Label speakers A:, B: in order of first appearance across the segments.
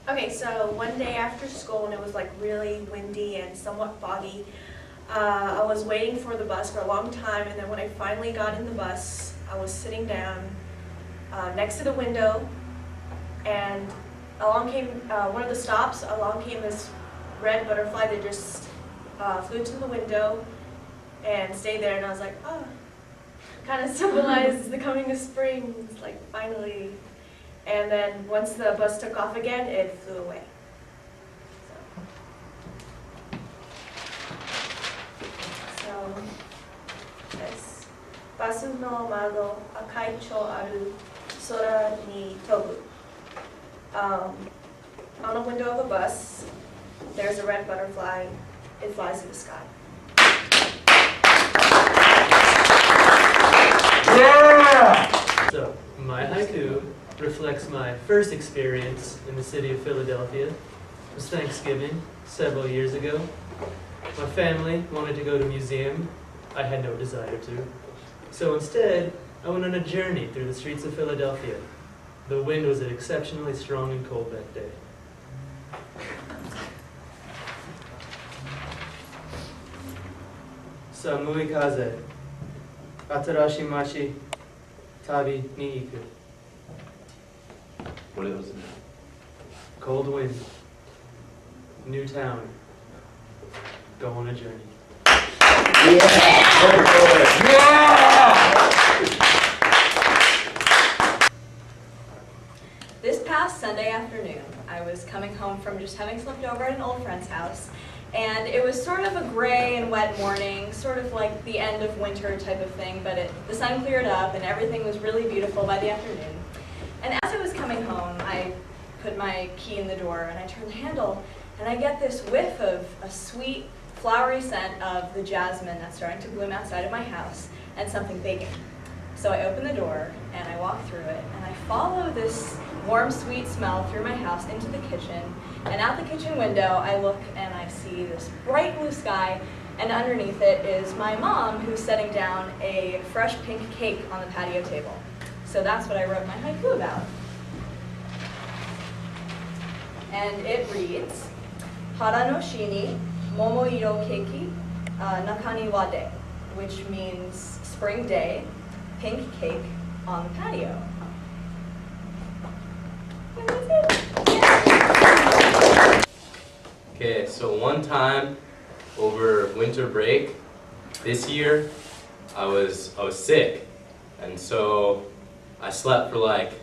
A: Okay, so one day after school, when it was like really windy and somewhat foggy, I was waiting for the bus for a long time, and then when I finally got in the bus, I was sitting down next to the window, and along came one of the stops. Along came this red butterfly that just flew to the window and stayed there, and I was like, oh, kind of symbolizes the coming of spring. It's like finally. And then once the bus took off again, it flew away. So yes. Basu no mado akai cho aru sora ni tobu. On a window of a bus, there's a red butterfly. It flies to the sky.
B: Yeah! So, my haiku reflects my first experience in the city of Philadelphia. It was Thanksgiving several years ago. My family wanted to go to a museum. I had no desire to. So instead, I went on a journey through the streets of Philadelphia. The wind was exceptionally strong and cold that day. Samohi kaze, atarashi machi, tabi ni iku.
C: What is it?
B: Cold wind, new town, go on a journey.
D: This past Sunday afternoon, I was coming home from just having slept over at an old friend's house, and it was sort of a gray and wet morning, sort of like the end of winter type of thing, but the sun cleared up and everything was really beautiful by the afternoon. And as I was coming home, I put my key in the door and I turned the handle, and I get this whiff of a sweet, flowery scent of the jasmine that's starting to bloom outside of my house and something baking. So I open the door and I walk through it and I follow this warm, sweet smell through my house into the kitchen, and out the kitchen window I look and I see this bright blue sky, and underneath it is my mom who's setting down a fresh pink cake on the patio table. So that's what I wrote my haiku about. And it reads, Hara no shini momoiro keiki nakani wa de, which means spring day, pink cake on the patio. And that's it.
C: Okay, so one time over winter break this year, I was sick, and so I slept for like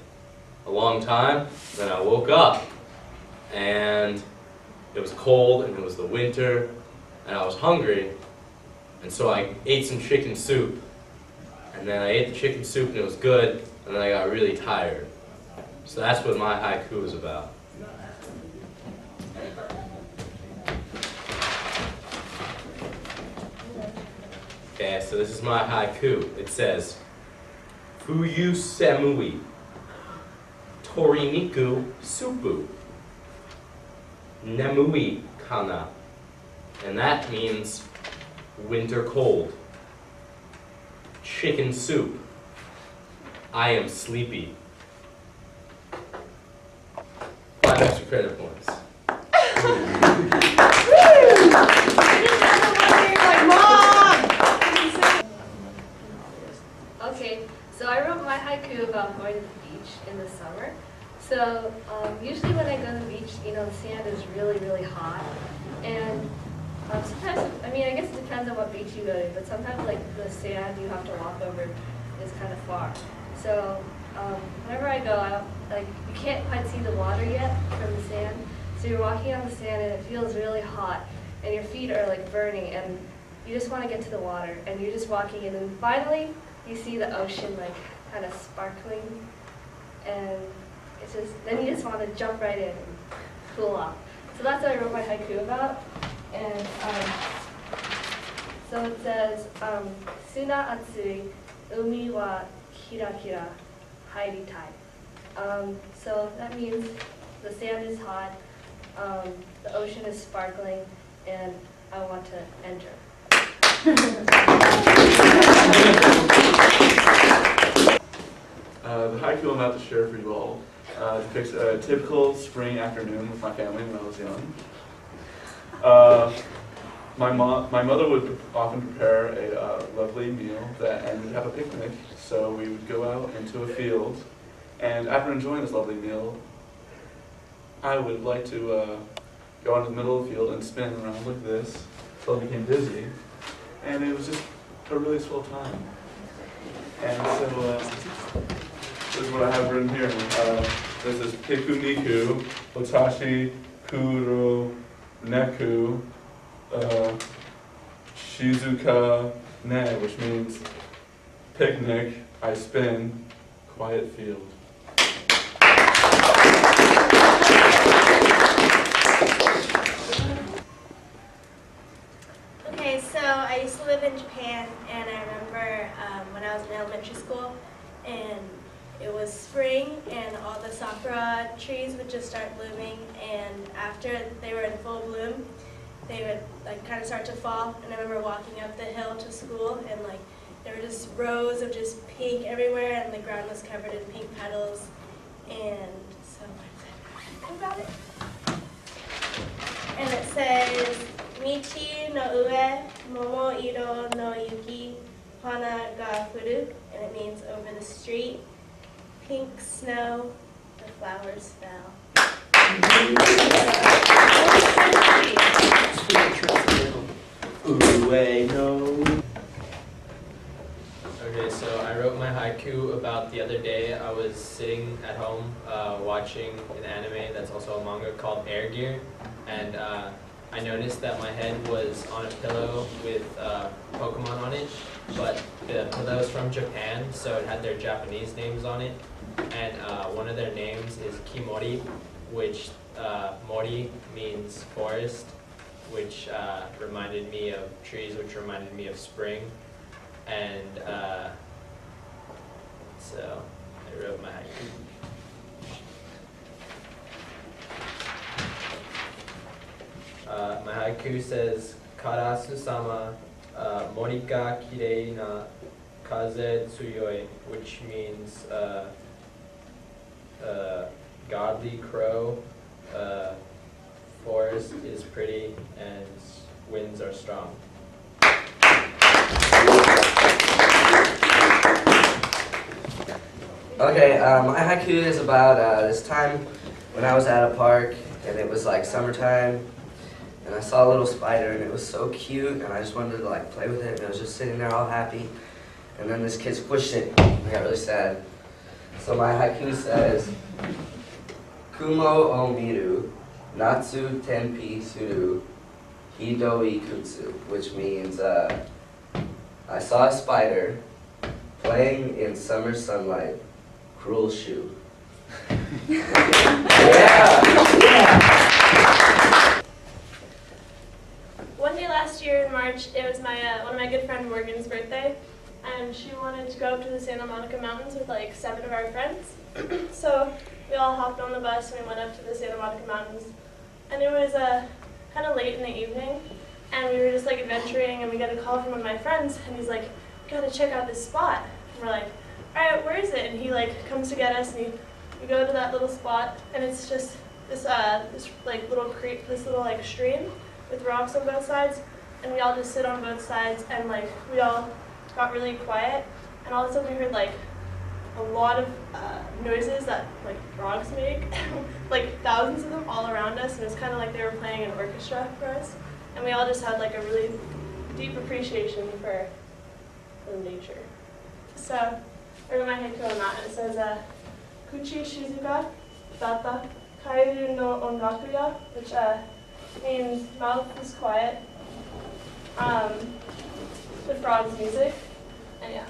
C: a long time. Then I woke up, and it was cold, and it was the winter, and I was hungry, and so I ate some chicken soup. And then I ate the chicken soup, and it was good, and then I got really tired. So that's what my haiku is about. Okay, so this is my haiku. It says, Fuyu semui, toriniku supu, nemui kana. And that means winter cold. Chicken soup. I am sleepy. 5 extra credit points.
E: Okay, so I wrote my haiku about going to the beach in the summer. So usually when I go to the beach, the sand is really, really hot. And sometimes, I guess it depends on what beach you go to, but sometimes like the sand you have to walk over is kind of far. So whenever I go, you can't quite see the water yet from the sand. So you're walking on the sand and it feels really hot, and your feet are like burning, and you just want to get to the water, and you're just walking, and then finally you see the ocean like kind of sparkling, and then you just want to jump right in and cool off. So that's what I wrote my haiku about. And so it says, Suna atsui, umi wa kira kira, hairi tai. So that means the sand is hot, the ocean is sparkling, and I want to enter.
F: The haiku I'm about to share for you all depicts a typical spring afternoon with my family when I was young. My mother would often prepare a lovely meal and we'd have a picnic. So we would go out into a field, and after enjoying this lovely meal, I would like to go out in the middle of the field and spin around like this until I became dizzy, and it was just a really swell time. And so this is what I have written here. This is Piku Niku, Watashi Kuro Neku, Shizuka Ne, which means picnic, I spin, quiet field.
G: Okay, so I used to live in Japan, and I remember when I was in elementary school, and it was spring, and all the sakura trees would just start blooming, and after they were in full bloom, they would like kind of start to fall. And I remember walking up the hill to school, and like there were just rows of just pink everywhere, and the ground was covered in pink petals. And so I about it. And it says, Michi no ue, momo iro no yuki, hana ga furu, and it means over the street, pink snow, the flowers fell.
B: Okay, so I wrote my haiku about the other day. I was sitting at home watching an anime that's also a manga called Air Gear, and I noticed that my head was on a pillow with Pokemon on it, but the pillow is from Japan, so it had their Japanese names on it, and one of their names is Kimori, which Mori means forest, which reminded me of trees, which reminded me of spring. And so I wrote my haiku. My haiku says, Karasu-sama mori ga kirei na kaze tsuyoi, which means godly crow, forest is pretty, and winds are strong.
H: Okay, my haiku is about this time when I was at a park and it was like summertime and I saw a little spider and it was so cute and I just wanted to like play with it and I was just sitting there all happy and then this kid squished it and I got really sad. So my haiku says, Kumo o miru, natsu tenpi suru, hidoi kutsu, which means I saw a spider playing in summer sunlight. Cruel shoe. Yeah.
A: One day last year in March, it was my one of my good friend Morgan's birthday, and she wanted to go up to the Santa Monica Mountains with like 7 of our friends. So we all hopped on the bus and we went up to the Santa Monica Mountains, and it was kind of late in the evening, and we were just like adventuring, and we got a call from one of my friends, and he's like, "You gotta check out this spot." And we're like, "All right, where is it?" And he like comes to get us, and we go to that little spot, and it's just this like little creek, this little like stream with rocks on both sides, and we all just sit on both sides, and like we all got really quiet, and all of a sudden we heard like a lot of noises that like frogs make, like thousands of them all around us, and it was kind of like they were playing an orchestra for us, and we all just had like a really deep appreciation for nature. So I wrote my haiku on that, and it says, Kuchi shizuka data kairu no ongaku ya, which means mouth is quiet, the frog's music, and yeah.